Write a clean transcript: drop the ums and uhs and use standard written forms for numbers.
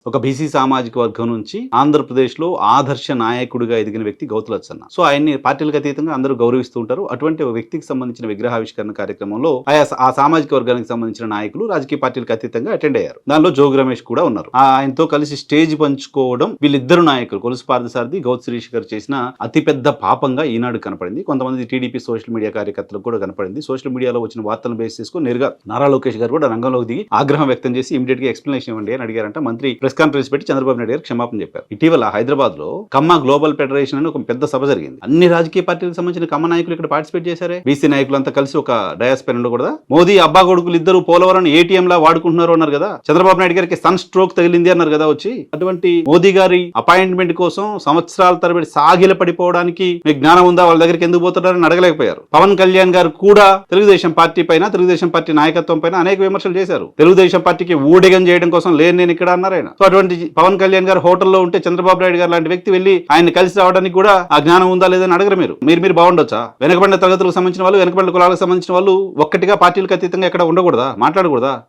ఒక బీసీ సామాజిక వర్గం నుంచి ఆంధ్రప్రదేశ్లో ఆదర్శ నాయకుడిగా ఎదిగిన వ్యక్తి గౌతు లచ్చన్న. సో ఆయన్ని పార్టీలకు అతీతంగా అందరూ గౌరవిస్తూ ఉంటారు. అటువంటి ఒక వ్యక్తికి సంబంధించిన విగ్రహావిష్కరణ కార్యక్రమంలో ఆ సామాజిక వర్గానికి సంబంధించిన నాయకులు రాజకీయ పార్టీలకు అతీతంగా అటెండ్ అయ్యారు. దానిలో జోగి రమేష్ కూడా ఉన్నారు. ఆయనతో కలిసి స్టేజ్ పంచుకోవడం వీళ్ళిద్దరు నాయకులు కొలుసు పార్థసారథి, గౌతు శిరీష్ గారు చేసిన అతిపెద్ద పాపంగా ఈనాడు కనపడింది. కొంతమంది టీడీపీ సోషల్ మీడియా కార్యకర్తలకు కూడా కనపడింది. సోషల్ మీడియాలో వచ్చిన వార్తలను బేస్ చేసుకుని నేరుగా నారా లోకేష్ గారు కూడా రంగంలోకి దిగి ఆగ్రహం వ్యక్తం చేసి ఇమీడియట్ గా ఎక్స్ప్లెనేషన్ ఇవ్వండి అని అడిగారంట. మంత్రి ప్రెస్ కాన్ఫరెన్స్ పెట్టి చంద్రబాబు నాయుడు గారు క్షమాపణ చెప్పారు. ఇటీవల హైదరాబాద్ లో కమ్మ గ్లోబల్ ఫెడరేషన్ అని ఒక పెద్ద సభ జరిగింది. అన్ని రాజకీయ పార్టీలకు సంబంధించిన కమ్మ నాయకులు ఇక్కడ పార్టిసిపేట్ చేశారే. బీసీ నాయకులంతా కలిసి ఒక డయాస్ పైన ఉండకూడదా? మోదీ అబ్బా కొడుకులు ఇద్దరు పోలవరం ఏటీఎం లా వాడుకుంటున్నారు అన్నారు కదా. చంద్రబాబు నాయుడు గారికి సన్ స్ట్రోక్ తగిలింది అన్నారు కదా వచ్చి. అటువంటి మోదీ గారి అపాయింట్మెంట్ కోసం సంవత్సరాల తరబడి సాగిల పడిపోవడానికి మీకు జ్ఞానం ఉందా? వాళ్ళ దగ్గరికి ఎందుకు పోతున్నారని అడగలేకపోయారు. పవన్ కళ్యాణ్ గారు కూడా తెలుగుదేశం పార్టీ పైన, తెలుగుదేశం పార్టీ నాయకత్వం పైన అనేక విమర్శలు చేశారు. తెలుగుదేశం పార్టీకి ఊడిగం చేయడం కోసం నేను ఇక్కడ అన్నారు ఆయన. సో అటువంటి పవన్ కళ్యాణ్ గారు హోటల్లో ఉంటే చంద్రబాబు నాయుడు గారు లాంటి వ్యక్తి వెళ్ళి ఆయన కలిసి రావడానికి కూడా ఆ జ్ఞానం ఉందా లేదని అడగరు. మీరు బాగుండొచ్చా? వెనకబడిన తరగతులకు సంబంధించిన వాళ్ళు, వెనకబడిన కులాలకు సంబంధించిన వాళ్ళు ఒక్కటిగా పార్టీలకు అతీతంగా ఎక్కడ ఉండకూడదా? మాట్లాడకూడదా?